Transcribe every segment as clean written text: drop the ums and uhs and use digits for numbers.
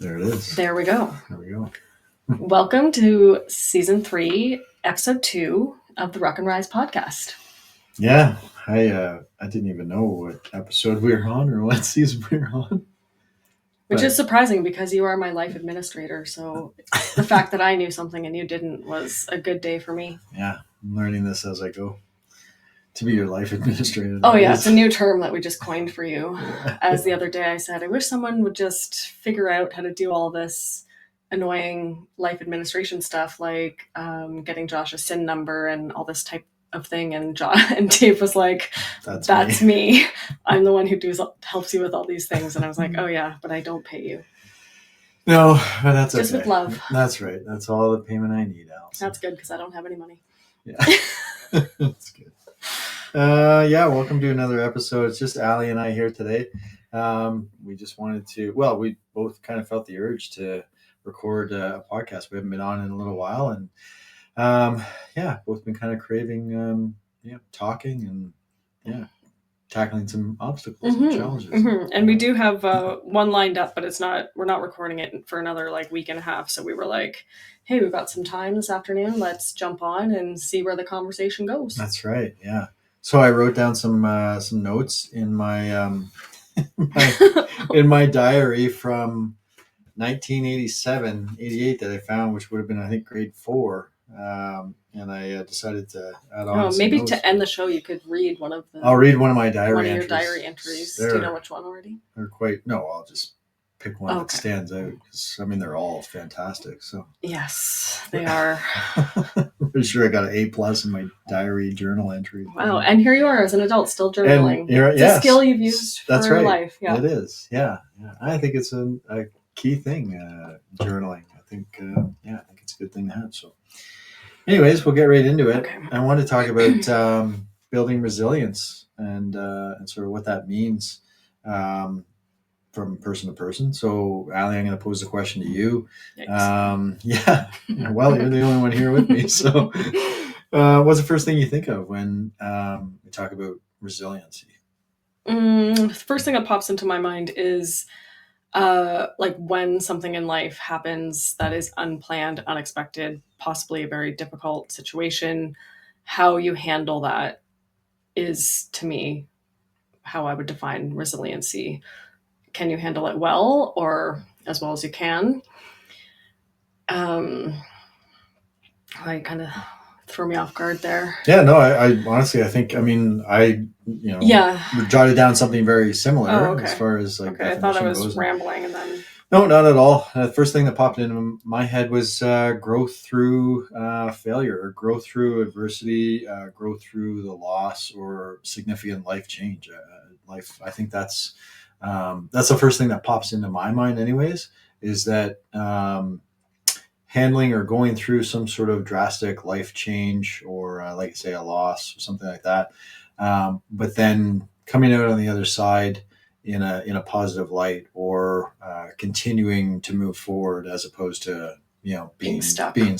There it is. There we go. There we go. Welcome to season 3, episode 2 of the Rock and Rise podcast. Yeah, I didn't even know what episode we were on or what season we were on. Which is surprising because you are my life administrator. So the fact that I knew something and you didn't was a good day for me. Yeah, I'm learning this as I go. To be your life administrator. Oh yeah, it's a new term that we just coined for you. As the other day I said, I wish someone would just figure out how to do all this annoying life administration stuff, like getting Josh a SIN number and all this type of thing. And Dave was like, that's me. I'm the one who helps you with all these things. And I was like, oh yeah, but I don't pay you. No, but that's just okay. With love. That's right. That's all the payment I need, Allison. That's good because I don't have any money. Yeah, that's good. Welcome to another episode. It's just Allie and I here today. We just wanted to, we both kind of felt the urge to record a podcast. We haven't been on in a little while, and both been kind of craving talking and tackling some obstacles and challenges. And we do have one lined up, but we're not recording it for another week and a half. So we were like, hey, we've got some time this afternoon. Let's jump on and see where the conversation goes. That's right. Yeah. So I wrote down some notes in my in my diary from 1987, 88 that I found, which would have been, I think, grade 4. And I decided to add on. Oh, maybe to end the show, you could read one of them. I'll read one of my diary one of entries. Your diary entries. Do you know which one already? I'll just pick one that stands out because they're all fantastic. So yes, they are. I'm pretty sure I got an A+ in my diary journal entry. Wow, and here you are as an adult still journaling. It's a skill you've used for your life. Yeah, it is. Yeah. I think it's a key thing. Journaling. I think it's a good thing to have. So, anyways, we'll get right into it. Okay. I want to talk about building resilience and sort of what that means. From person to person. So, Allie, I'm going to pose the question to you. Well, you're the only one here with me. So, what's the first thing you think of when we talk about resiliency? The first thing that pops into my mind is when something in life happens that is unplanned, unexpected, possibly a very difficult situation, how you handle that is, to me, how I would define resiliency. Can you handle it well or as well as you can? I kind of threw me off guard there. Yeah, no, I honestly, I think, I jotted down something very similar as far as I thought I was rambling and then. No, not at all. The first thing that popped into my head was growth through failure, or growth through adversity, growth through the loss or significant life change. I think that's the first thing that pops into my mind anyways, is that handling or going through some sort of drastic life change or like say a loss or something like that. But then coming out on the other side in a positive light, or continuing to move forward as opposed to, being stuck. Mm-hmm.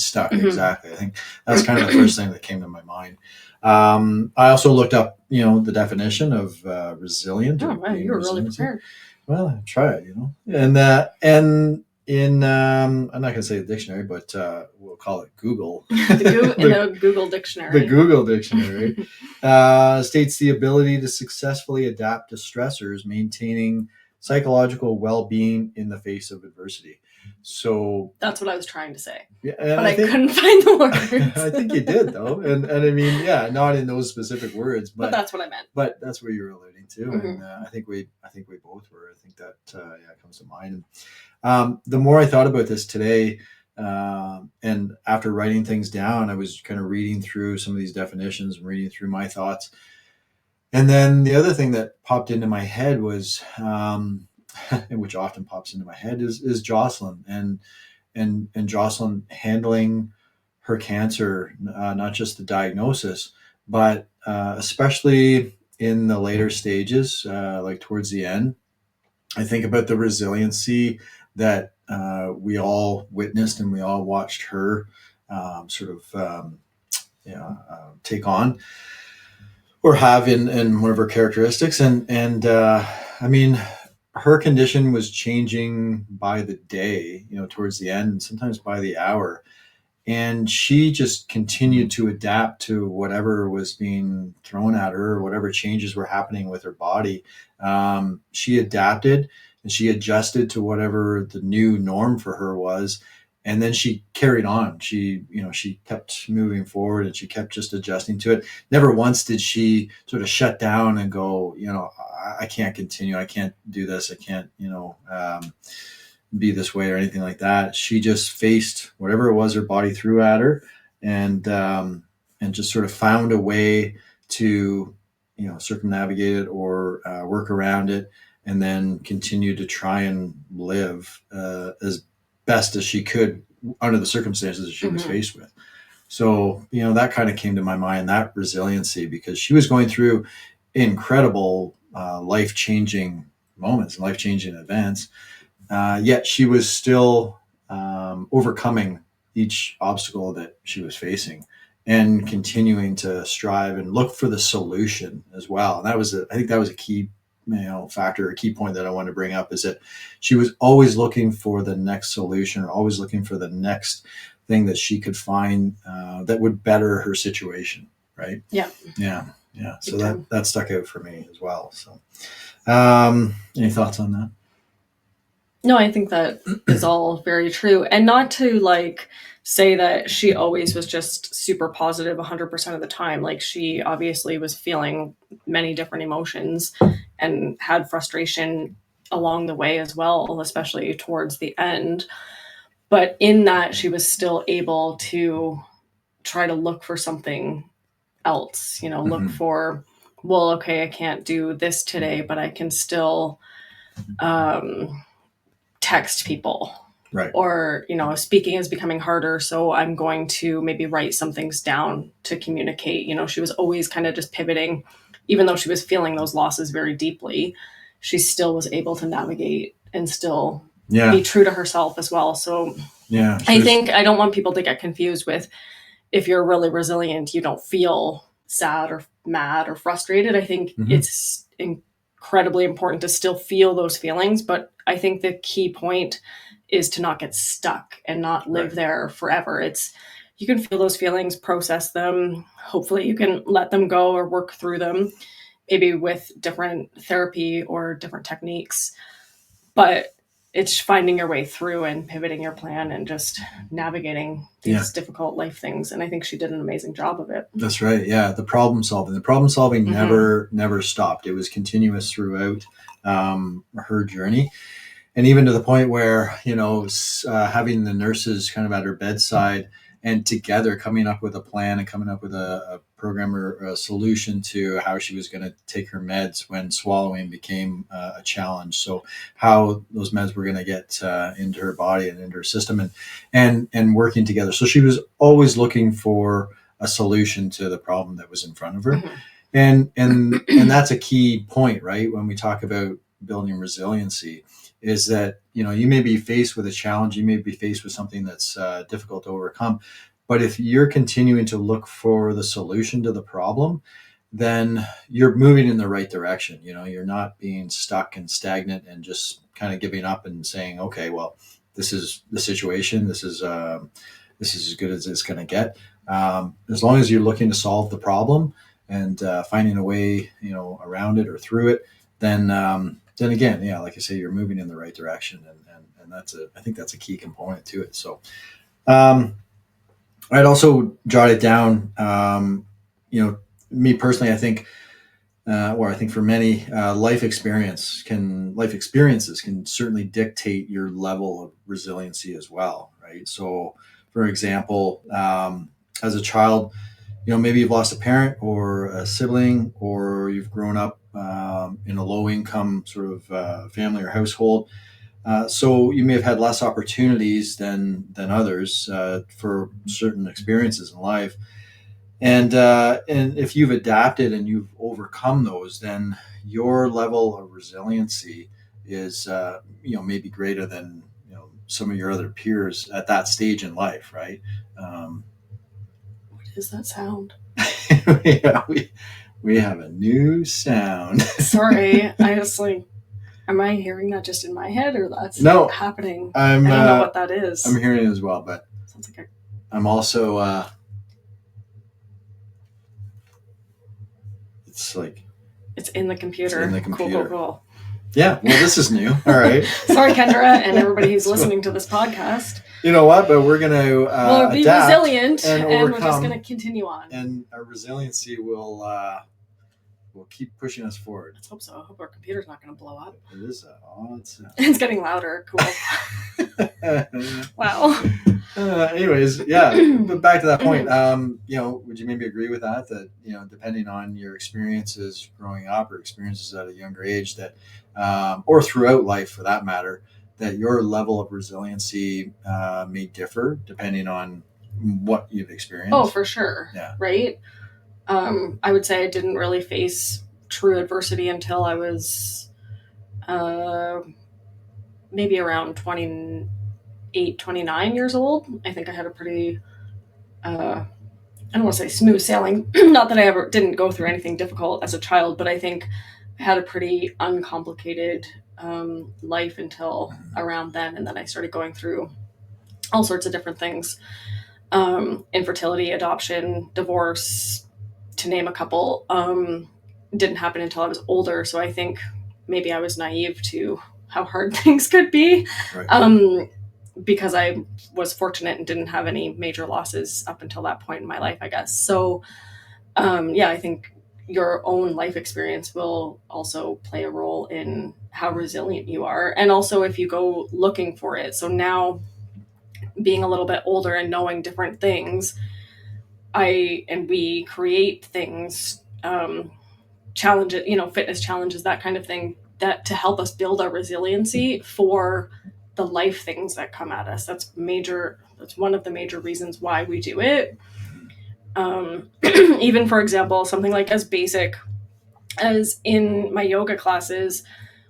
Exactly. I think that's kind of the first thing that came to my mind. I also looked up, the definition of resilient. Oh, wow, you were really prepared. Well, I tried, and in I'm not going to say the dictionary, but we'll call it Google. the Google dictionary. The Google dictionary states the ability to successfully adapt to stressors, maintaining psychological well-being in the face of adversity. So that's what I was trying to say. Yeah, but I couldn't find the words. I think you did though, and not in those specific words, but that's what I meant. But that's what you were alluding to, mm-hmm. And I think we both were. I think that comes to mind. And the more I thought about this today, and after writing things down, I was kind of reading through some of these definitions and reading through my thoughts. And then the other thing that popped into my head was, which often pops into my head, is Jocelyn and Jocelyn handling her cancer, not just the diagnosis, but especially in the later stages, like towards the end. I think about the resiliency that we all witnessed and we all watched her take on or have in one of her characteristics. And her condition was changing by the day, towards the end, and sometimes by the hour. And she just continued to adapt to whatever was being thrown at her, or whatever changes were happening with her body. She adapted and she adjusted to whatever the new norm for her was. And then she carried on. She kept moving forward, and she kept just adjusting to it. Never once did she sort of shut down and go, I can't continue. I can't do this. I can't, be this way or anything like that. She just faced whatever it was her body threw at her, and just sort of found a way to circumnavigate it, or work around it, and then continue to try and live as best as she could under the circumstances that she was Mm-hmm. faced with. So that kind of came to my mind, that resiliency, because she was going through incredible life changing moments, life changing events, yet she was still overcoming each obstacle that she was facing, and continuing to strive and look for the solution as well. And I think that was a key factor, a key point that I wanted to bring up, is that she was always looking for the next solution, or always looking for the next thing that she could find that would better her situation. Right. Yeah. Yeah. Yeah. So Big time. that stuck out for me as well. So, any thoughts on that? No, I think that is all very true. And not to like say that she always was just super positive 100% of the time. Like she obviously was feeling many different emotions and had frustration along the way as well, especially towards the end. But in that, she was still able to try to look for something else, look Mm-hmm. for, well, okay, I can't do this today, but I can still um, text people. Right. Or, speaking is becoming harder, so I'm going to maybe write some things down to communicate. She was always kind of just pivoting, even though she was feeling those losses very deeply. She still was able to navigate and still be Yeah. true to herself as well. So Yeah. She I was. think I don't want people to get confused with, if you're really resilient, you don't feel sad or mad or frustrated. I think Mm-hmm. it's incredibly important to still feel those feelings. But I think the key point is to not get stuck and not live Right. there forever. You can feel those feelings, process them. Hopefully, you can let them go or work through them, maybe with different therapy or different techniques. But it's finding your way through and pivoting your plan and just navigating Yeah. these difficult life things. And I think she did an amazing job of it. That's right. Yeah. The problem solving Mm-hmm. never stopped. It was continuous throughout her journey. And even to the point where, having the nurses kind of at her bedside, and together coming up with a plan and coming up with a program or a solution to how she was going to take her meds when swallowing became a challenge. So how those meds were going to get into her body and into her system, and working together. So she was always looking for a solution to the problem that was in front of her. Mm-hmm. And that's a key point, right? When we talk about building resiliency, is that you may be faced with a challenge, you may be faced with something that's difficult to overcome, but if you're continuing to look for the solution to the problem, then you're moving in the right direction. You're not being stuck and stagnant and just kind of giving up and saying, okay, well, this is the situation, this is as good as it's going to get. As long as you're looking to solve the problem, and finding a way around it or through it, then again, yeah, like I say, you're moving in the right direction, and I think that's a key component to it. So, um, I'd also jotted down, me personally, I think, or I think for many, life experiences can certainly dictate your level of resiliency as well, right? So, for example, as a child, maybe you've lost a parent or a sibling, or you've grown up in a low income sort of family or household. So you may have had less opportunities than others for certain experiences in life. And if you've adapted and you've overcome those, then your level of resiliency is maybe greater than some of your other peers at that stage in life, right? Um, What does that sound? yeah, we have a new sound. Sorry, I just like Am I hearing that just in my head, or that's No, happening? I'm I don't know what that I'm is. hearing it as well, but Sounds like I'm also it's like it's in the it's computer. in the Cool, cool, computer. cool. Yeah, well, this is new. All right. Sorry, Kendra, and everybody who's listening to this podcast. You know what? But we're going to We'll be adapt resilient, and and we're just overcome, going to continue on. and our resiliency will keep pushing us forward. Let's hope so. I hope our computer's not going to blow up. It is. It's getting louder. Cool. Wow. Anyways, yeah. But back to that point. You know, would you maybe agree with that? That, you know, depending on your experiences growing up or experiences at a younger age, that or throughout life for that matter, that your level of resiliency may differ depending on what you've experienced. Oh, for sure. Yeah. Right. I would say I didn't really face true adversity until I was maybe around 28, 29 years old. I think I had a pretty, I don't want to say smooth sailing. Not that I ever didn't go through anything difficult as a child, but I think I had a pretty uncomplicated life until around then. And then I started going through all sorts of different things. Infertility, adoption, divorce, to name a couple, didn't happen until I was older. So I think maybe I was naive to how hard things could be, Right. because I was fortunate and didn't have any major losses up until that point in my life, I guess. So yeah, I think your own life experience will also play a role in how resilient you are, and also if you go looking for it. So now, being a little bit older and knowing different things, we create things, challenges, fitness challenges, that kind of thing, that to help us build our resiliency for the life things that come at us. That's major. That's one of the major reasons why we do it. Even for example, something like as basic as in my yoga classes,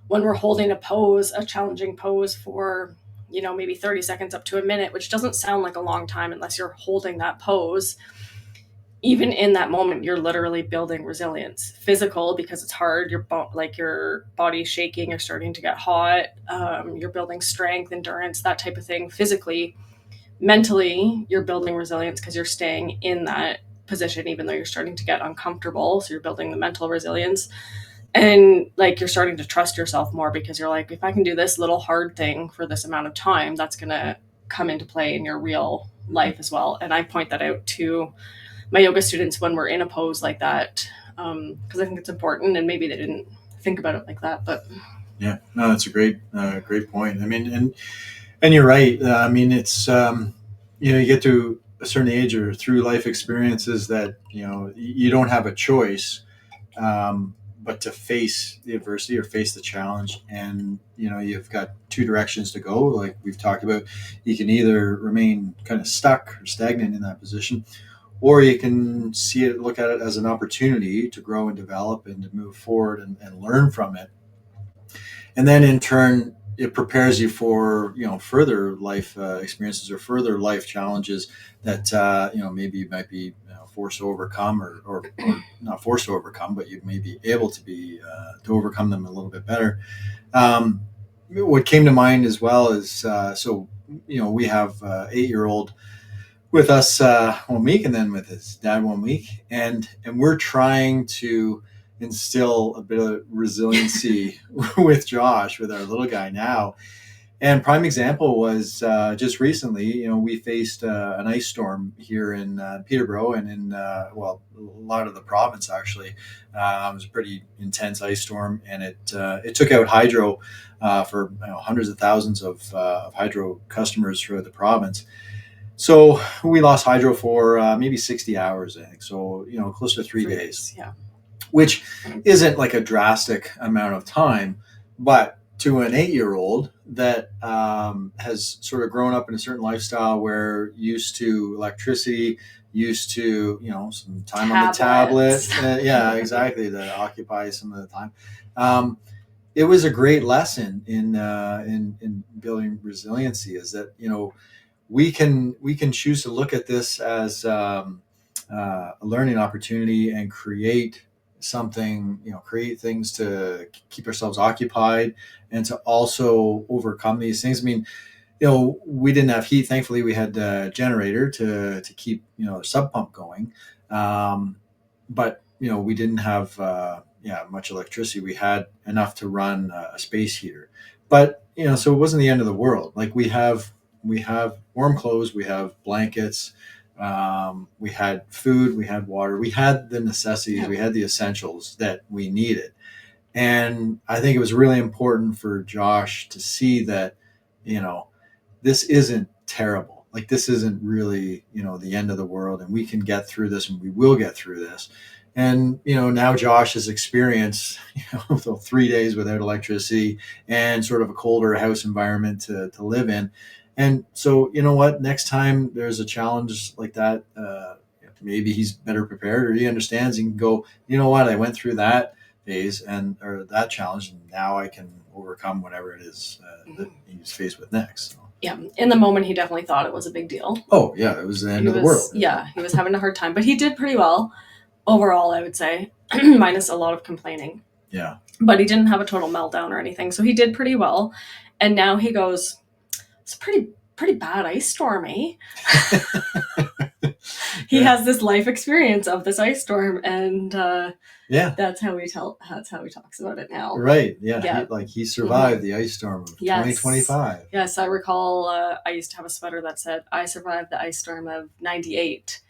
when we're holding a challenging pose for, maybe 30 seconds up to a minute, which doesn't sound like a long time unless you're holding that pose. Even in that moment, you're literally building resilience. Physical, because it's hard. Your body's shaking. You're starting to get hot. You're building strength, endurance, that type of thing. Physically, mentally, you're building resilience because you're staying in that position, even though you're starting to get uncomfortable. So you're building the mental resilience, and like you're starting to trust yourself more because you're like, if I can do this little hard thing for this amount of time, that's gonna come into play in your real life as well. And I point that out to my yoga students when we're in a pose like that, because I think it's important, and maybe they didn't think about it like that. But Yeah, no, that's a great point. I mean, and you're right. I mean, it's you know, you get to a certain age or through life experiences that, you know, you don't have a choice, but to face the adversity or face the challenge. And, you know, you've got two directions to go, like we've talked about. You can either remain kind of stuck or stagnant in that position, or you can look at it as an opportunity to grow and develop and to move forward and learn from it. And then in turn, it prepares you for, you know, further life experiences or further life challenges that you know, maybe you might be, you know, forced to overcome, or not forced to overcome, but you may be able to be to overcome them a little bit better. What came to mind as well is, so, you know, we have 8-year-old with us 1 week, and then with his dad 1 week, and we're trying to instill a bit of resiliency with Josh, with our little guy now. And prime example was just recently, you know, we faced an ice storm here in Peterborough and in, well, a lot of the province actually. It was a pretty intense ice storm, and it took out hydro for, you know, hundreds of thousands of hydro customers throughout the province. So we lost hydro for maybe 60 hours, I think. So, you know, close to 3 days, yeah, which isn't like a drastic amount of time, but to an 8-year-old that has sort of grown up in a certain lifestyle where used to electricity, used to, you know, some time on the tablet. Yeah, exactly. That occupies some of the time. It was a great lesson in building resiliency, is that, you know, we can choose to look at this as a learning opportunity and create something, create things to keep ourselves occupied and to also overcome these things. I mean, we didn't have heat. Thankfully, we had a generator to keep, a sub pump going. But, we didn't have, much electricity. We had enough to run a space heater, but, so it wasn't the end of the world. Like we have warm clothes, we have blankets, we had food, we had water, we had the necessities, we had the essentials that we needed. And I think it was really important for Josh to see that, you know, this isn't terrible. Like this isn't really, the end of the world, and we can get through this, and we will get through this. And now Josh has experienced 3 days without electricity and sort of a colder house environment to live in. And so what? Next time there's a challenge like that, maybe he's better prepared, or he understands. He can go, what? I went through that phase or that challenge, and now I can overcome whatever it is that he's faced with next. So. Yeah, in the moment, he definitely thought it was a big deal. Oh, yeah, it was the end of the world. Yeah, he was having a hard time, but he did pretty well overall, I would say, minus a lot of complaining. Yeah. But he didn't have a total meltdown or anything, so he did pretty well. And now he goes, it's a pretty bad ice storm, eh? He has this life experience of this ice storm, and that's how he talks about it now. Right. Yeah. He survived the ice storm of 2025. Yes, I recall. I used to have a sweater that said, "I survived the ice storm of '98,"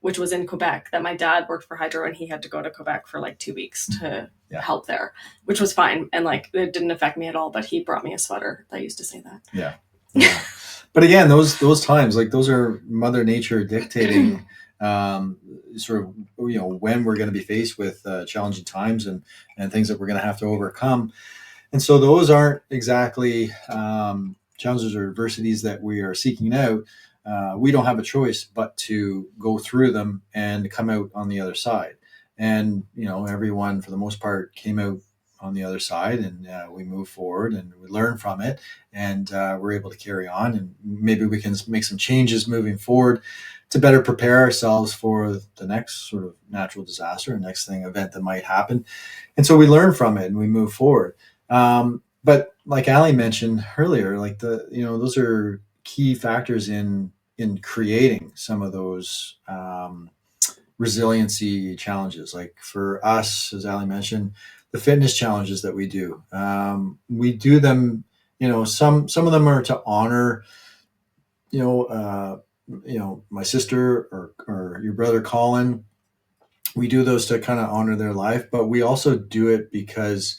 which was in Quebec. That my dad worked for Hydro, and he had to go to Quebec for like 2 weeks to help there, which was fine, and like it didn't affect me at all. But he brought me a sweater that used to say that. Yeah. But again, those times, like those are Mother Nature dictating sort of when we're going to be faced with challenging times and things that we're going to have to overcome. And so those aren't exactly challenges or adversities that we are seeking out. We don't have a choice but to go through them and come out on the other side. And everyone for the most part came out on the other side, and we move forward and we learn from it, and we're able to carry on, and maybe we can make some changes moving forward to better prepare ourselves for the next sort of natural disaster or next event that might happen. And so we learn from it and we move forward. But like Ali mentioned earlier, like those are key factors in creating some of those resiliency challenges. Like for us, as Ali mentioned, the fitness challenges that we do them, some of them are to honor, my sister or your brother Colin. We do those to kind of honor their life, but we also do it because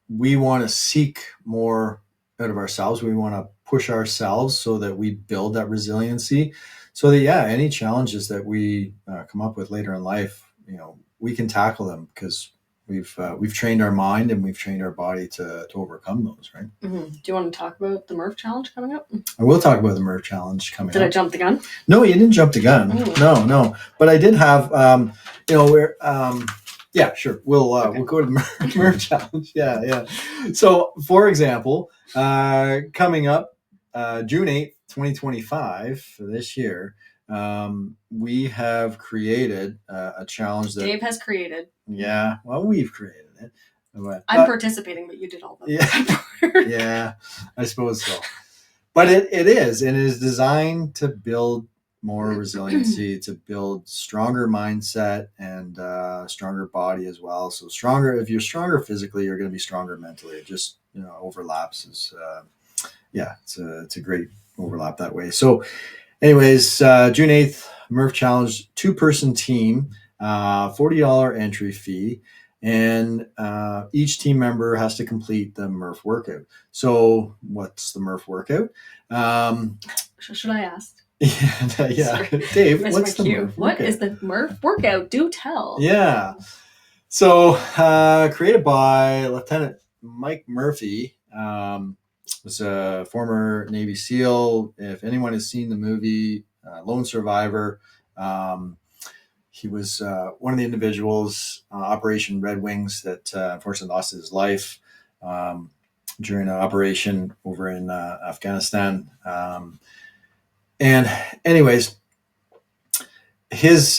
we want to seek more out of ourselves. We want to push ourselves so that we build that resiliency, so that any challenges that we come up with later in life, we can tackle them because we've trained our mind and we've trained our body to overcome those, right? Mm-hmm. Do you want to talk about the Murph challenge coming up? I will talk about the Murph challenge coming up. Did I jump the gun? No, you didn't jump the gun. No. But I did have, yeah, sure. We'll go to the Murph challenge. Yeah. So, for example, coming up June 8th, 2025 for this year, we have created a challenge that Dave has created. Yeah, well, we've created it. I'm participating, but you did all the Yeah, I suppose so. But it is designed to build more resiliency, to build stronger mindset and stronger body as well. So if you're stronger physically, you're going to be stronger mentally. It just overlaps. It's a great overlap that way. So anyways, June 8th, Murph Challenge, 2-person team, $40 entry fee, and each team member has to complete the Murph workout. So what's the Murph workout? Should I ask? Yeah. Dave, what's the Murph workout? What is the Murph workout? Do tell. Yeah. So created by Lieutenant Mike Murphy. Was a former Navy SEAL. If anyone has seen the movie Lone Survivor, he was one of the individuals, Operation Red Wings, that unfortunately lost his life during an operation over in Afghanistan. And anyways, his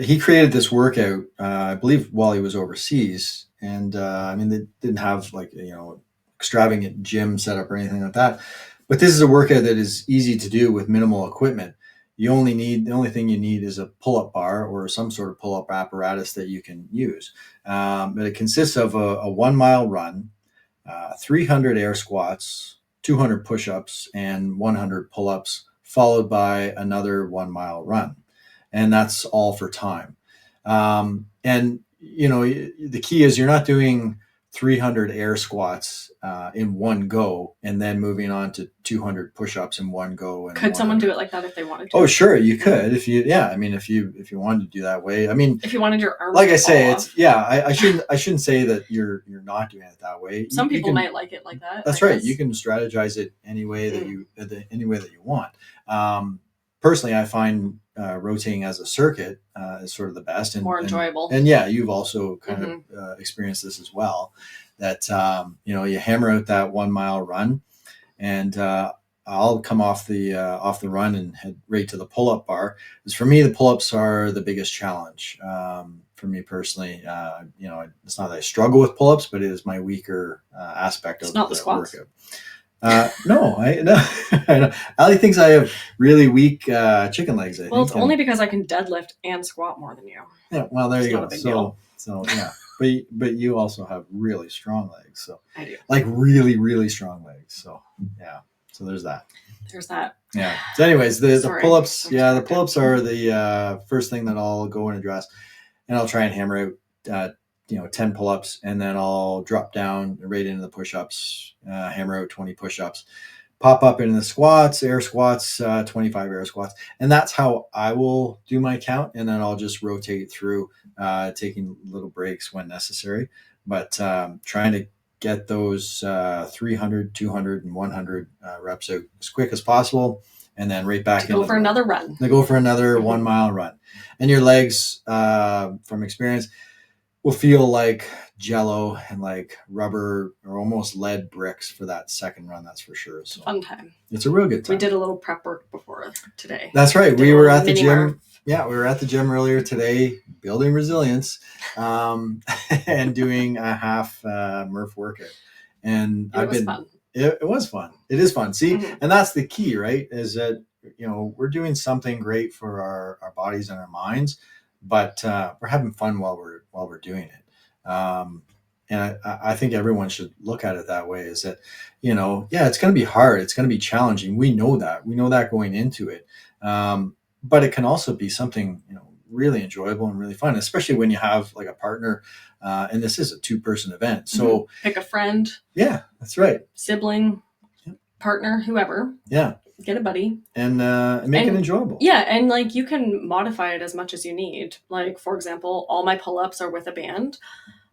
he created this workout, I believe, while he was overseas, and I mean, they didn't have like extravagant gym setup or anything like that. But this is a workout that is easy to do with minimal equipment. The only thing you need is a pull-up bar or some sort of pull-up apparatus that you can use. But it consists of a 1 mile run, 300 air squats, 200 push-ups, and 100 pull-ups, followed by another 1 mile run, and that's all for time. And the key is you're not doing 300 air squats in one go and then moving on to 200 push-ups in one go. And could someone do it like that if they wanted to? Oh, sure, you could. If you wanted to do that way. I mean, if you wanted your arms, like I say, off. I shouldn't say that you're not doing it that way. Some people might like it like that. That's right. You can strategize it any way that you want. Personally, I find rotating as a circuit is sort of the best and more enjoyable. And yeah, you've also kind of experienced this as well. That you hammer out that 1 mile run, and I'll come off the run and head right to the pull-up bar. Because for me, the pull-ups are the biggest challenge. For me personally, it's not that I struggle with pull-ups, but it is my weaker aspect of the workout. No, I know. Ali thinks I have really weak chicken legs. Well, it's only because I can deadlift and squat more than you. Yeah, well, there you go. So yeah, but you also have really strong legs. So I do, like really, really strong legs. So yeah, so there's that. Yeah. So anyways, the pull-ups. Yeah, the pull-ups are the first thing that I'll go and address, and I'll try and hammer out 10 pull-ups, and then I'll drop down right into the push-ups, hammer out 20 push-ups, pop up into the squats, air squats, 25 air squats. And that's how I will do my count. And then I'll just rotate through, taking little breaks when necessary, but trying to get those 300, 200, and 100 reps out as quick as possible. And then right back to go for another run. To go for another 1 mile run. And your legs, from experience, will feel like jello and like rubber or almost lead bricks for that second run. That's for sure. So fun time. It's a real good time. We did a little prep work before today. That's right. We were at the gym. Yeah, we were at the gym earlier today, building resilience, and doing a half Murph workout. And it was fun. It was fun. It is fun. See, and that's the key, right? Is that we're doing something great for our bodies and our minds, but we're having fun while we're doing it. And I think everyone should look at it that way, is that, it's going to be hard. It's going to be challenging. We know that going into it. But it can also be something, really enjoyable and really fun, especially when you have like a partner. And this is a 2-person event. So pick a friend. Yeah, that's right. Sibling, partner, whoever. Yeah. Get a buddy and make it enjoyable. Yeah, and like you can modify it as much as you need. Like, for example, all my pull-ups are with a band,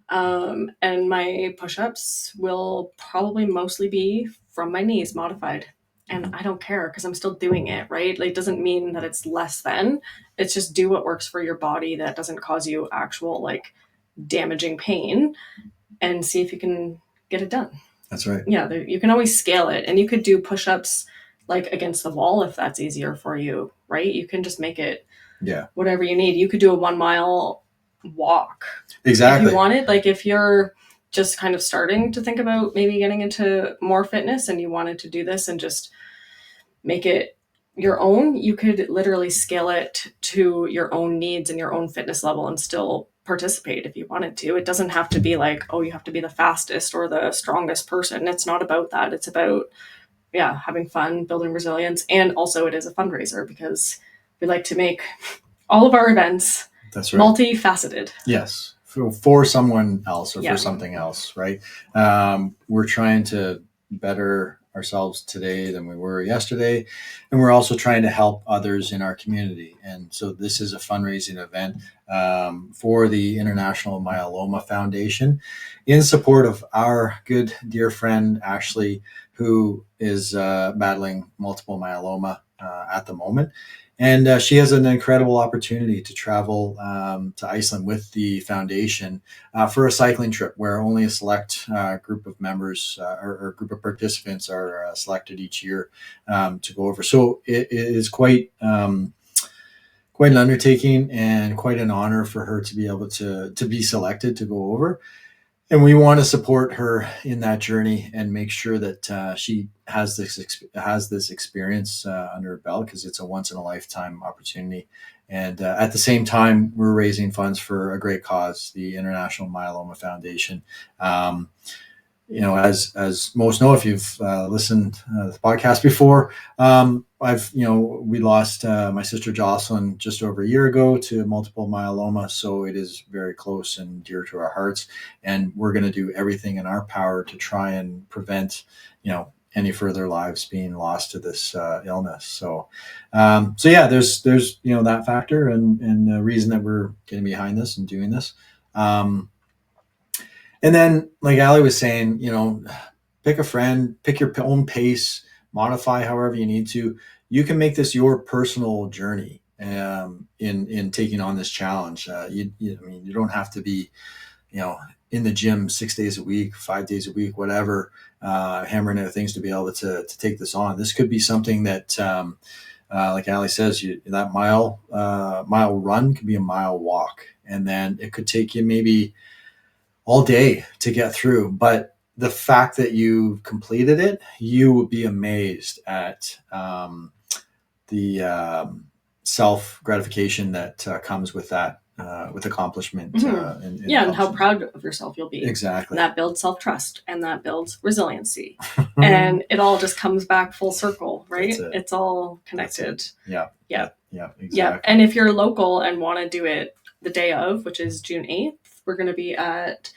and my push-ups will probably mostly be from my knees modified. And I don't care because I'm still doing it, right? Like, it doesn't mean that it's less than. It's just do what works for your body that doesn't cause you actual like damaging pain, and see if you can get it done. That's right. Yeah, you can always scale it, and you could do push-ups like against the wall if that's easier for you, right? You can just make it whatever you need. You could do a 1 mile walk. Exactly. If you wanted, like if you're just kind of starting to think about maybe getting into more fitness and you wanted to do this and just make it your own, you could literally scale it to your own needs and your own fitness level and still participate if you wanted to. It doesn't have to be like, oh, you have to be the fastest or the strongest person. It's not about that. It's about having fun, building resilience. And also it is a fundraiser because we like to make all of our events multifaceted. Yes. For someone else or for something else, right? We're trying to better ourselves today than we were yesterday. And we're also trying to help others in our community. And so this is a fundraising event for the International Myeloma Foundation in support of our good dear friend, Ashley, who is battling multiple myeloma at the moment. And she has an incredible opportunity to travel to Iceland with the foundation for a cycling trip where only a select group of members or group of participants are selected each year to go over. So it is quite quite an undertaking and quite an honor for her to be able to be selected to go over. And we want to support her in that journey and make sure that she has this experience under her belt, because it's a once in a lifetime opportunity. And at the same time, we're raising funds for a great cause, the International Myeloma Foundation. Um, as most know, if you've listened to the podcast before, we lost my sister Jocelyn just over a year ago to multiple myeloma. So it is very close and dear to our hearts. And we're going to do everything in our power to try and prevent, any further lives being lost to this illness. So yeah, there's, that factor and the reason that we're getting behind this and doing this. And then, like Ali was saying, pick a friend, pick your own pace, modify however you need to. You can make this your personal journey in taking on this challenge. You don't have to be, in the gym 6 days a week, 5 days a week, whatever, hammering out things to be able to take this on. This could be something that, like Ali says, that mile run could be a mile walk, and then it could take you maybe all day to get through. But the fact that you completed it, you would be amazed at the self gratification that comes with that, with accomplishment. Mm-hmm. And how proud of yourself you'll be. Exactly. And that builds self-trust, and that builds resiliency. And it all just comes back full circle, right? It's all connected. Yeah. Exactly. Yeah. And if you're local and want to do it the day of, which is June 8th, we're going to be at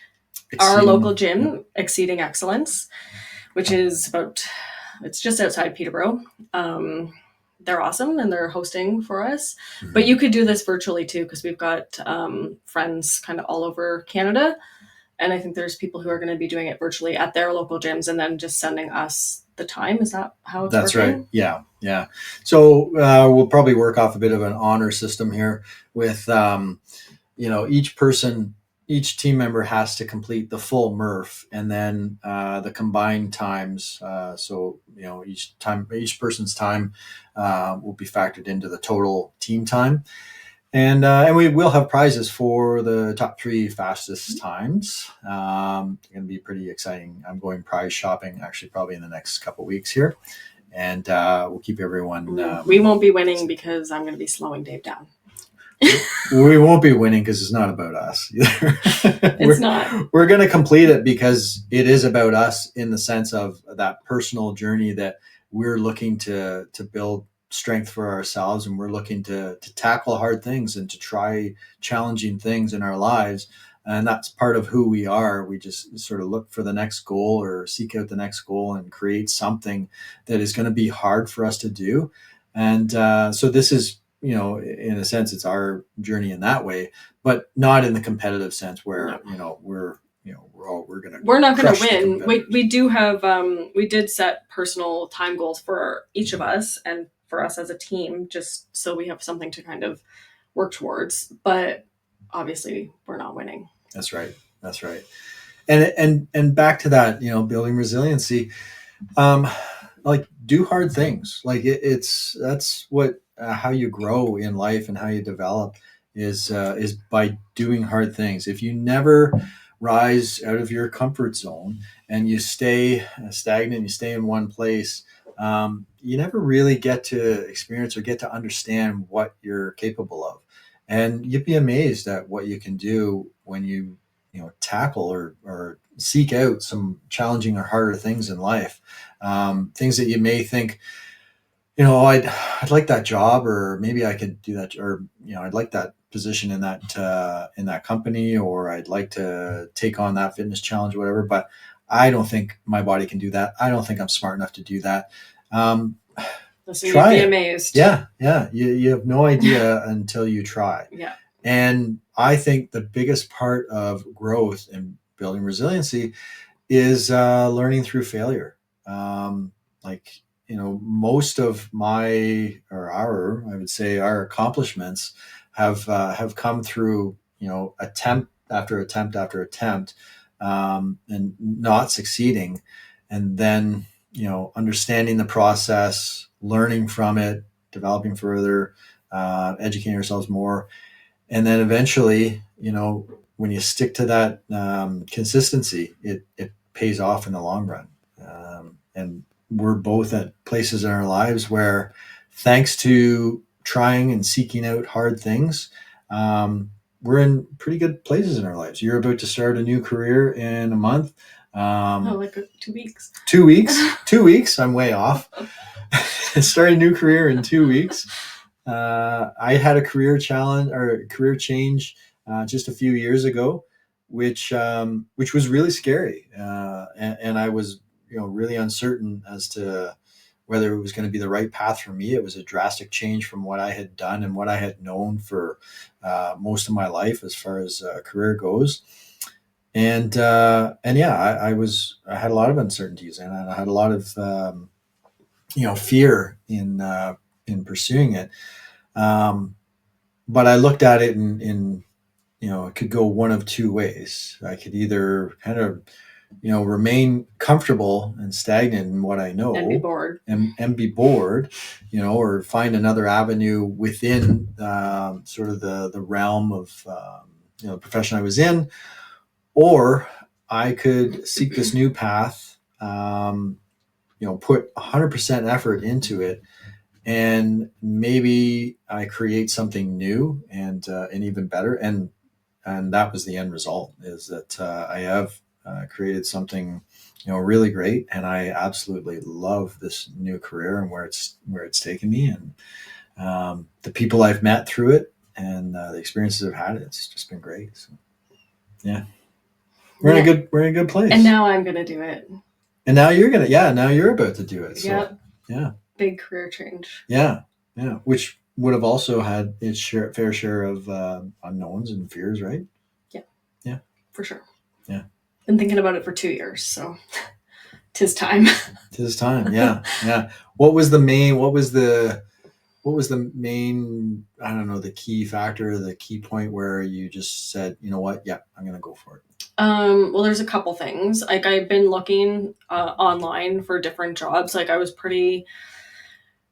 our local gym, Exceeding Excellence, which is it's just outside Peterborough. They're awesome and they're hosting for us. Mm-hmm. But you could do this virtually too, because we've got friends kind of all over Canada. And I think there's people who are going to be doing it virtually at their local gyms and then just sending us the time. Is that how it's That's working? Right. Yeah. So we'll probably work off a bit of an honor system here with, each team member has to complete the full MRF, and then the combined times. Each person's time will be factored into the total team time. And we will have prizes for the top 3 fastest times. It's going to be pretty exciting. I'm going prize shopping actually probably in the next couple of weeks here. And we'll keep everyone... we won't be winning because I'm going to be slowing Dave down. We won't be winning because it's not about us either. It's not. We're going to complete it because it is about us, in the sense of that personal journey that we're looking to build strength for ourselves, and we're looking to tackle hard things and to try challenging things in our lives. And that's part of who we are. We just sort of look for the next goal or seek out the next goal and create something that is going to be hard for us to do. And so this is, in a sense, it's our journey in that way, but not in the competitive sense where, we're not going to win. We do have, we did set personal time goals for each of us and for us as a team, just so we have something to kind of work towards, but obviously we're not winning. That's right. And back to that, building resiliency, like, do hard things. Like that's what, how you grow in life and how you develop is by doing hard things. If you never rise out of your comfort zone and you stay stagnant, you stay in one place, you never really get to experience or get to understand what you're capable of. And you'd be amazed at what you can do when you tackle or seek out some challenging or harder things in life. Things that you may think, I'd like that job, or maybe I could do that, or I'd like that position in that company, or I'd like to take on that fitness challenge, whatever. But I don't think my body can do that. I don't think I'm smart enough to do that. So try you'd be amazed. Yeah. You have no idea until you try. Yeah. And I think the biggest part of growth and building resiliency is learning through failure. Most of our accomplishments have come through, attempt after attempt after attempt, and not succeeding. And then, understanding the process, learning from it, developing further, educating ourselves more. And then eventually, when you stick to that consistency, it pays off in the long run. And we're both at places in our lives where, thanks to trying and seeking out hard things, we're in pretty good places in our lives. You're about to start a new career in a month. Like 2 weeks. 2 weeks. 2 weeks. I'm way off. Start a new career in 2 weeks. I had a career change just a few years ago, which was really scary, and I was really uncertain as to whether it was going to be the right path for me. It was a drastic change from what I had done and what I had known for most of my life as far as career goes. And yeah, I had a lot of uncertainties, and I had a lot of fear in pursuing it. But I looked at it in it could go one of two ways. I could either kind of remain comfortable and stagnant in what I know and be bored, and be bored, or find another avenue within sort of the realm of the profession I was in, or I could seek this new path, put 100% effort into it, and maybe I create something new and even better. And that was the end result, is that I have created something really great, and I absolutely love this new career and where it's taken me, and the people I've met through it, and the experiences I've had. It's just been great. So, yeah, we're in a good place. And now I'm gonna do it. And now you're about to do it. So, yep. Yeah. Big career change. Yeah. Which would have also had its fair share of unknowns and fears, right? Yeah. For sure. Yeah. Been thinking about it for 2 years, so 'tis time. Tis time. Yeah. Yeah. What was the main, I don't know, the key factor, the key point where you just said, you know what? Yeah, I'm going to go for it. Well, there's a couple things. Like, I've been looking online for different jobs. Like, I was pretty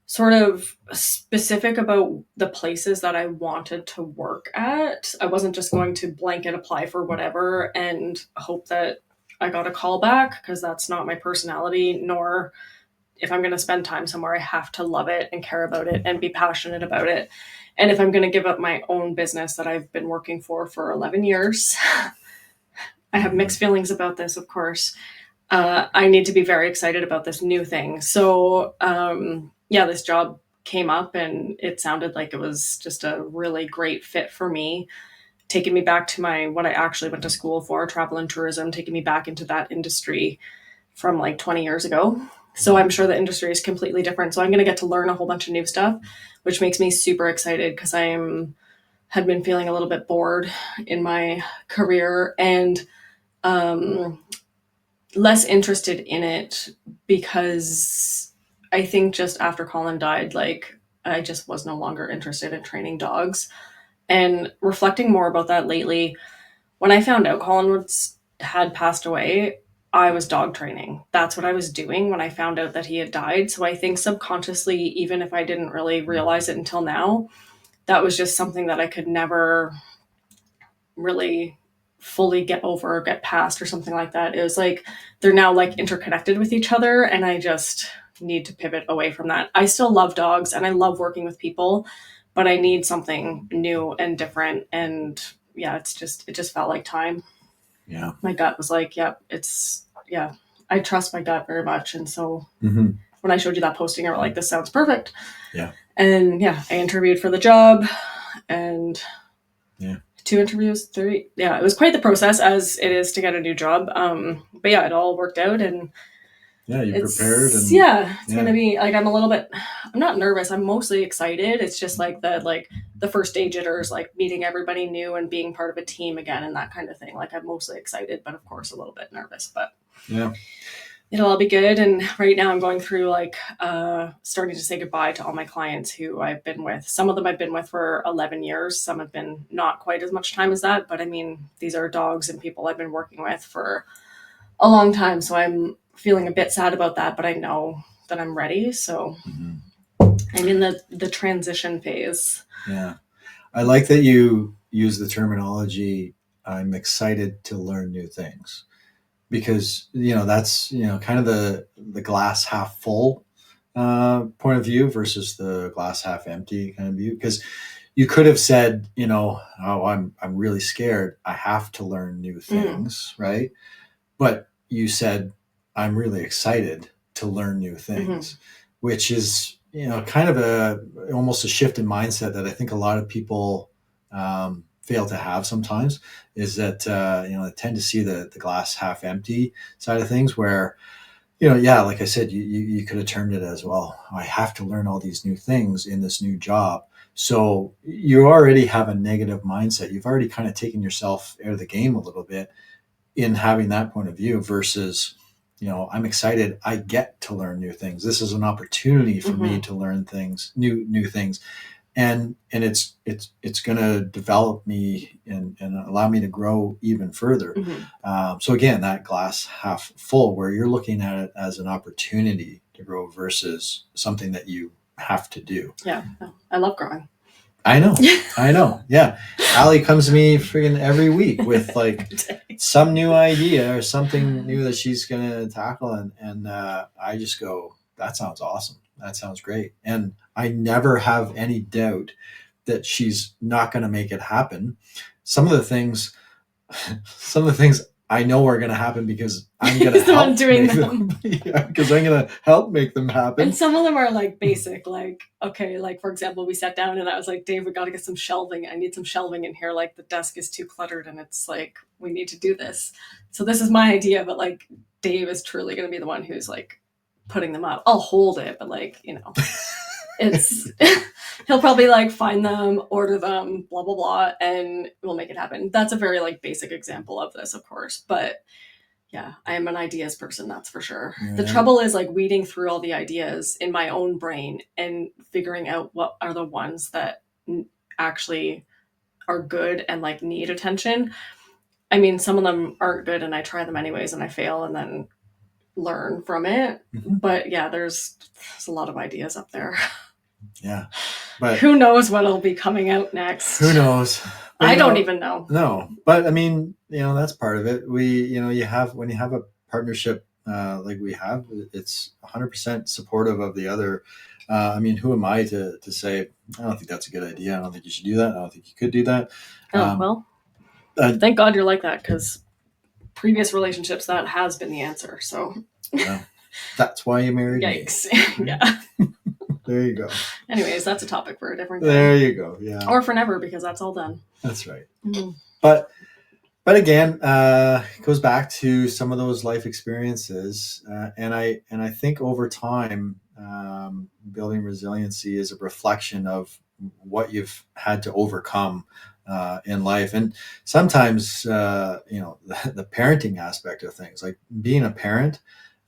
sort of specific about the places that I wanted to work at. I wasn't just going to blanket apply for whatever and hope that I got a call back, because that's not my personality. Nor, if I'm going to spend time somewhere, I have to love it and care about it and be passionate about it. And if I'm going to give up my own business that I've been working for 11 years, I have mixed feelings about this, of course. I need to be very excited about this new thing. So, this job came up, and it sounded like it was just a really great fit for me, taking me back to what I actually went to school for, travel and tourism, taking me back into that industry from like 20 years ago. So I'm sure the industry is completely different. So I'm going to get to learn a whole bunch of new stuff, which makes me super excited, because had been feeling a little bit bored in my career, and less interested in it, because I think just after Colin died, like, I just was no longer interested in training dogs. And reflecting more about that lately, when I found out Colin had passed away, I was dog training. That's what I was doing when I found out that he had died. So I think subconsciously, even if I didn't really realize it until now, that was just something that I could never really fully get over or get past or something like that. It was like they're now like interconnected with each other, and I just need to pivot away from that. I still love dogs and I love working with people, but I need something new and different. And yeah, it just felt like time. Yeah. My gut was like, I trust my gut very much. And so when I showed you that posting, I was like, this sounds perfect. Yeah. And I interviewed for the job, and 2 interviews, 3. Yeah, it was quite the process, as it is to get a new job. But yeah, it all worked out, and you prepared, and it's gonna be like, I'm not nervous. I'm mostly excited. It's just like the first day jitters, like meeting everybody new and being part of a team again and that kind of thing. Like, I'm mostly excited, but of course a little bit nervous. But yeah, it'll all be good. And right now I'm going through starting to say goodbye to all my clients who I've been with. Some of them I've been with for 11 years. Some have been not quite as much time as that. But I mean, these are dogs and people I've been working with for a long time. So I'm feeling a bit sad about that, but I know that I'm ready. So I'm in the transition phase. Yeah. I like that you use the terminology, I'm excited to learn new things, because, that's, kind of the glass half full point of view versus the glass half empty kind of view. Because you could have said, oh, I'm really scared, I have to learn new things, right? But you said, I'm really excited to learn new things, which is, kind of almost a shift in mindset that I think a lot of people fail to have sometimes, is that, they tend to see the glass half empty side of things, where, yeah, like I said, you could have termed it as, well, I have to learn all these new things in this new job. So you already have a negative mindset. You've already kind of taken yourself out of the game a little bit in having that point of view, versus, I'm excited, I get to learn new things. This is an opportunity for me to learn things, new things. And it's going to develop me and allow me to grow even further. So again, that glass half full, where you're looking at it as an opportunity to grow versus something that you have to do. Yeah, I love growing. I know. Yeah. Allie comes to me friggin' every week with like some new idea or something new that she's going to tackle. And I just go, that sounds awesome. That sounds great. And I never have any doubt that she's not going to make it happen. Some of the things I know are going to happen because I'm going to help doing make them. Yeah, because I'm going to help make them happen. And some of them are like basic, like, okay, like for example, we sat down and I was like, Dave, we got to get some shelving. I need some shelving in here. Like the desk is too cluttered and it's like, we need to do this. So this is my idea, but like Dave is truly going to be the one who's like putting them up. I'll hold it, but like, it's he'll probably like find them, order them, blah blah blah, and we'll make it happen. That's a very like basic example of this, of course, but yeah, I am an ideas person, that's for sure. Yeah. The trouble is like weeding through all the ideas in my own brain and figuring out what are the ones that actually are good and like need attention. I mean, some of them aren't good and I try them anyways and I fail and then learn from it. But yeah, there's a lot of ideas up there. Yeah. But who knows what'll be coming out next? Who knows? But I don't even know. No, but I mean, that's part of it. When you have a partnership like we have, it's 100% supportive of the other. I mean, who am I to say, I don't think that's a good idea. I don't think you should do that. I don't think you could do that. Well, thank God you're like that, because previous relationships, that has been the answer. So that's why you married Yikes. me. Yeah. There you go. Anyways, that's a topic for a different day. There you go. Yeah. Or for never, because that's all done. That's right. But again, it goes back to some of those life experiences, and I think over time, building resiliency is a reflection of what you've had to overcome in life, and sometimes the parenting aspect of things, like being a parent.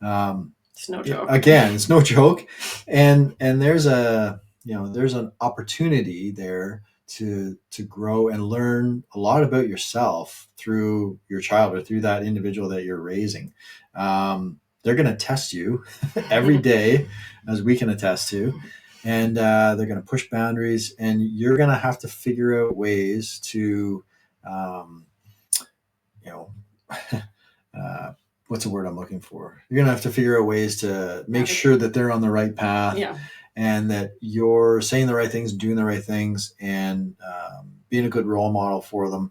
It's no joke. Again, it's no joke, and there's there's an opportunity there to grow and learn a lot about yourself through your child or through that individual that you're raising. They're going to test you every day, as we can attest to, and they're going to push boundaries, and you're going to have to figure out ways to, what's the word I'm looking for? You're going to have to figure out ways to make sure that they're on the right path. Yeah. And that you're saying the right things, doing the right things, and being a good role model for them,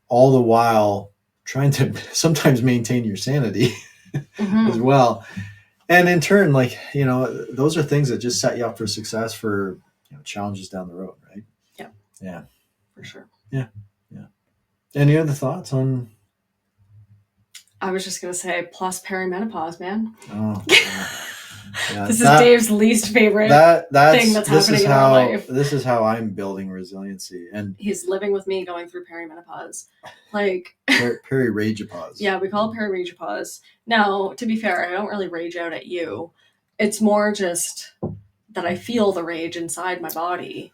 all the while trying to sometimes maintain your sanity as well. And in turn, those are things that just set you up for success for challenges down the road, right? Yeah. Yeah. For sure. Yeah. Yeah. Any other thoughts on? I was just going to say, plus perimenopause, man. Oh, yeah, this is Dave's least favorite thing that's happening in our life. This is how I'm building resiliency, and he's living with me going through perimenopause, like periragepause. Yeah, we call it periragepause. Now, to be fair, I don't really rage out at you. It's more just that I feel the rage inside my body,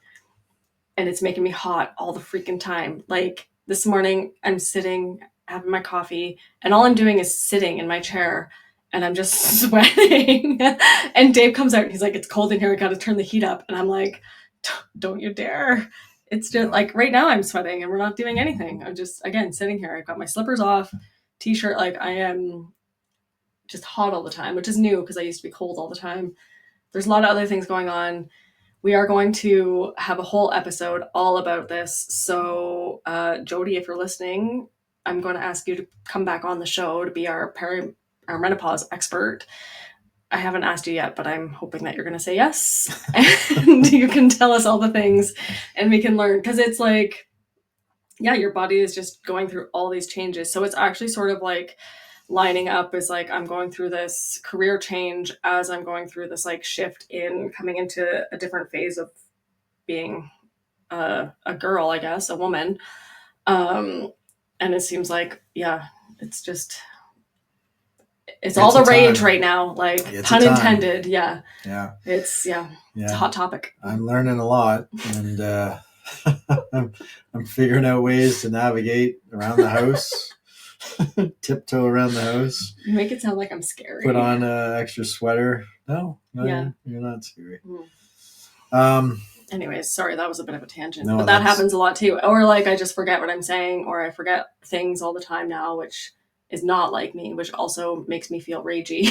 and it's making me hot all the freaking time. Like this morning, I'm sitting having my coffee, and all I'm doing is sitting in my chair. and I'm just sweating. And Dave comes out and he's like, it's cold in here. I got to turn the heat up. And I'm like, don't you dare. It's just like right now I'm sweating and we're not doing anything. I'm just, again, sitting here. I've got my slippers off, t-shirt. Like I am just hot all the time, which is new because I used to be cold all the time. There's a lot of other things going on. We are going to have a whole episode all about this. So, Jody, if you're listening, I'm going to ask you to come back on the show to be our menopause expert. I haven't asked you yet, but I'm hoping that you're going to say yes. And you can tell us all the things and we can learn. Because it's like, yeah, your body is just going through all these changes. So it's actually sort of like lining up is like I'm going through this career change as I'm going through this like shift in coming into a different phase of being a girl, I guess, a woman. And it seems like, yeah, it's just it's all the rage right now, like it's pun intended. Yeah. It's a hot topic. I'm learning a lot, and I'm figuring out ways to navigate around the house. Tiptoe around the house. You make it sound like I'm scary. Put on an extra sweater. No, you're not scary. Anyways, sorry, that was a bit of a tangent, but that happens a lot too. Or like I just forget what I'm saying, or I forget things all the time now, which is not like me, which also makes me feel ragey.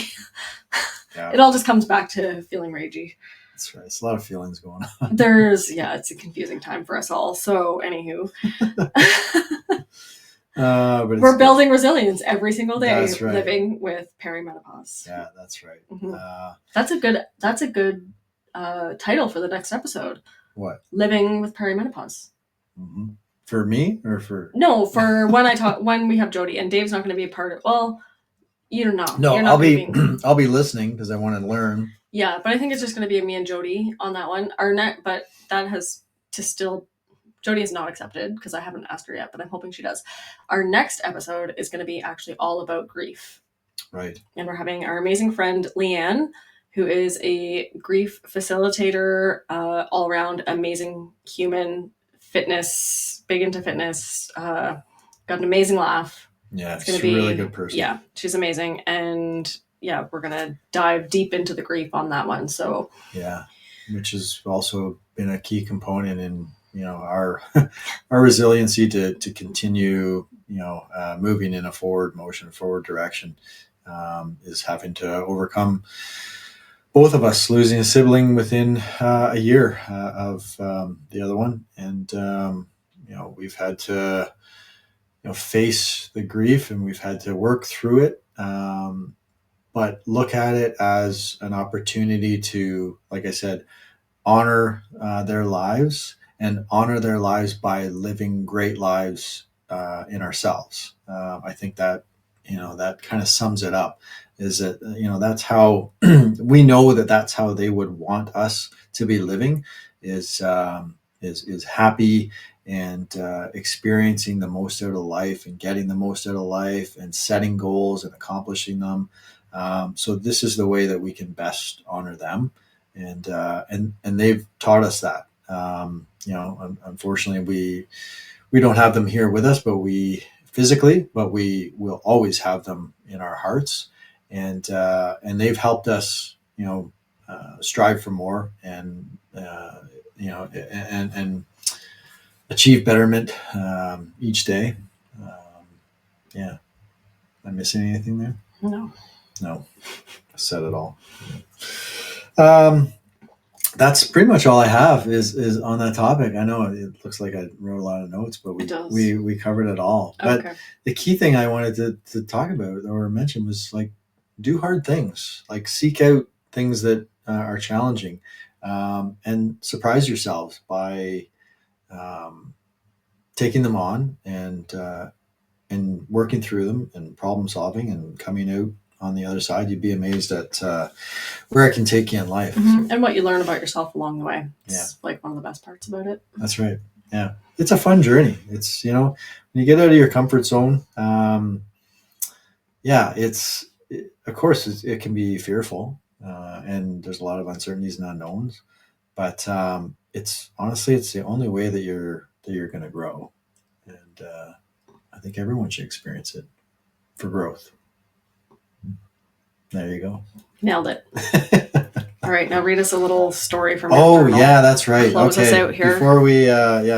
It all just comes back to feeling ragey. That's right. It's a lot of feelings going on. It's a confusing time for us all. So, anywho. But we're building resilience every single day, living with perimenopause. Yeah, that's right. Mm-hmm. That's a good title for the next episode. What? Living with perimenopause. Mm-hmm. For me or for? No, for when we have Jody, and Dave's not going to be a part of. Well, you don't know. No, I'll be I'll be listening because I want to learn. Yeah, but I think it's just going to be me and Jody on that one. But that has to still. Jody is not accepted because I haven't asked her yet, but I'm hoping she does. Our next episode is going to be actually all about grief. Right. And we're having our amazing friend, Leanne, who is a grief facilitator, all around amazing human, fitness, big into fitness, got an amazing laugh. Yeah, she's a really good person. Yeah, she's amazing. And yeah, we're going to dive deep into the grief on that one. So yeah, which has also been a key component in our resiliency to continue moving in a forward direction, is having to overcome both of us losing a sibling within a year of the other one, and we've had to face the grief, and we've had to work through it, but look at it as an opportunity to, like I said, honor their lives. And honor their lives by living great lives in ourselves. I think that that kind of sums it up. Is that that's how we know that's how they would want us to be living. Is happy and experiencing the most out of life and getting the most out of life and setting goals and accomplishing them. So this is the way that we can best honor them, and they've taught us that. Unfortunately, we don't have them here with us, but we will always have them in our hearts, and they've helped us, strive for more, and and achieve betterment each day. Yeah, am I missing anything there? No, I said it all. That's pretty much all I have is on that topic. I know it looks like I wrote a lot of notes, but we covered it all. Okay. But the key thing I wanted to talk about or mention was like, do hard things, like seek out things that are challenging, and surprise yourselves by taking them on and working through them and problem solving and coming out on the other side. You'd be amazed at where it can take you in life. Mm-hmm. And what you learn about yourself along the way. It's like one of the best parts about it. That's right. Yeah. It's a fun journey. It's, when you get out of your comfort zone, of course it can be fearful, and there's a lot of uncertainties and unknowns, but it's the only way that you're going to grow. And I think everyone should experience it for growth. There you go. Nailed it. All right, now read us a little story from your Oh journal. yeah, that's right. Close us Okay, out here.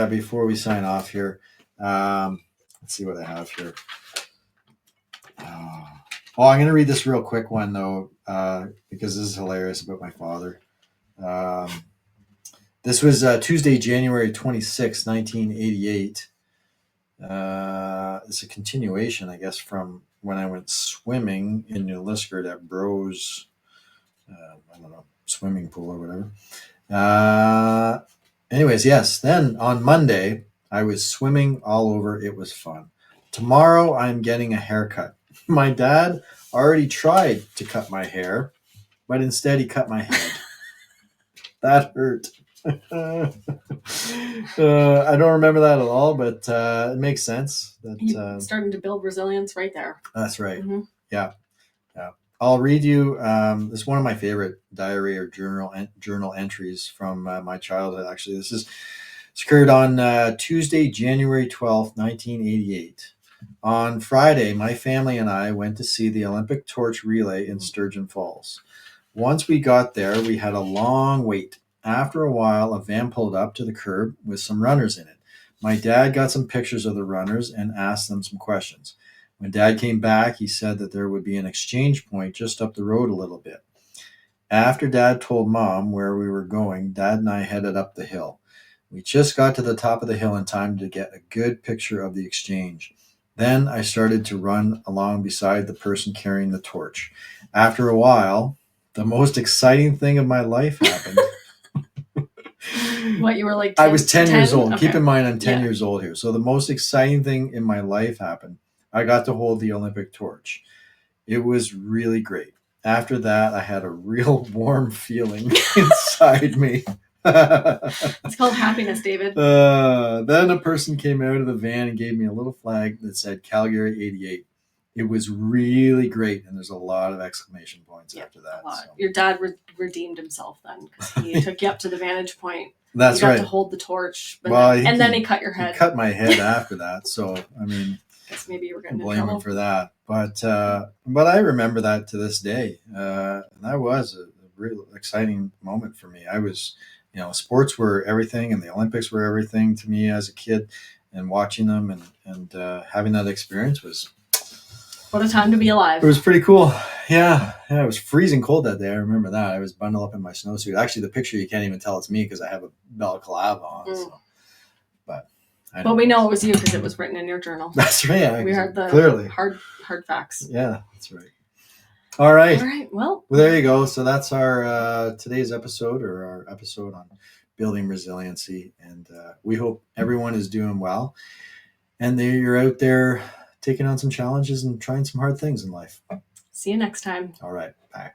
before we sign off here, let's see what I have here. I'm going to read this real quick one though, because this is hilarious about my father. This was Tuesday, January 26, 1988. It's a continuation, I guess, from when I went swimming in New Liskeard at Bros, I don't know, swimming pool or whatever. Anyways, yes. Then on Monday, I was swimming all over. It was fun. Tomorrow, I'm getting a haircut. My dad already tried to cut my hair, but instead he cut my head. That hurt. I don't remember that at all, but it makes sense. You're starting to build resilience right there. That's right. Mm-hmm. Yeah. I'll read you. This is one of my favorite diary or journal entries from my childhood. Actually, this occurred on Tuesday, January 12th, 1988. On Friday, my family and I went to see the Olympic torch relay in Sturgeon Falls. Once we got there, we had a long wait. After a while, a van pulled up to the curb with some runners in it. My dad got some pictures of the runners and asked them some questions. When Dad came back, he said that there would be an exchange point just up the road a little bit. After Dad told Mom where we were going, Dad and I headed up the hill. We just got to the top of the hill in time to get a good picture of the exchange. Then I started to run along beside the person carrying the torch. After a while, the most exciting thing of my life happened. What, you were like 10? I was 10 years old. Okay. Keep in mind, I'm 10 years old here. So the most exciting thing in my life happened. I got to hold the Olympic torch. It was really great. After that, I had a real warm feeling inside me. It's called happiness, David. Then a person came out of the van and gave me a little flag that said Calgary 88. It was really great, and there's a lot of exclamation points after that. So. Your dad redeemed himself then, because he took you up to the vantage point. That's right. You got to hold the torch, then he cut your head. He cut my head after that, so I mean, guess maybe you were getting blame him for that. But I remember that to this day, and that was a real exciting moment for me. I was, sports were everything, and the Olympics were everything to me as a kid, and watching them and having that experience was. What a time to be alive. It was pretty cool. Yeah, it was freezing cold that day. I remember that. I was bundled up in my snowsuit. Actually, the picture, you can't even tell it's me because I have a balaclava on. So. But we know it was you because it was written in your journal. That's right. Yeah, we heard the clearly hard facts. Yeah, that's right. All right. Well, there you go. So that's our today's episode, or our episode on building resiliency. And we hope everyone is doing well. And you're out there taking on some challenges and trying some hard things in life. See you next time. All right. Bye.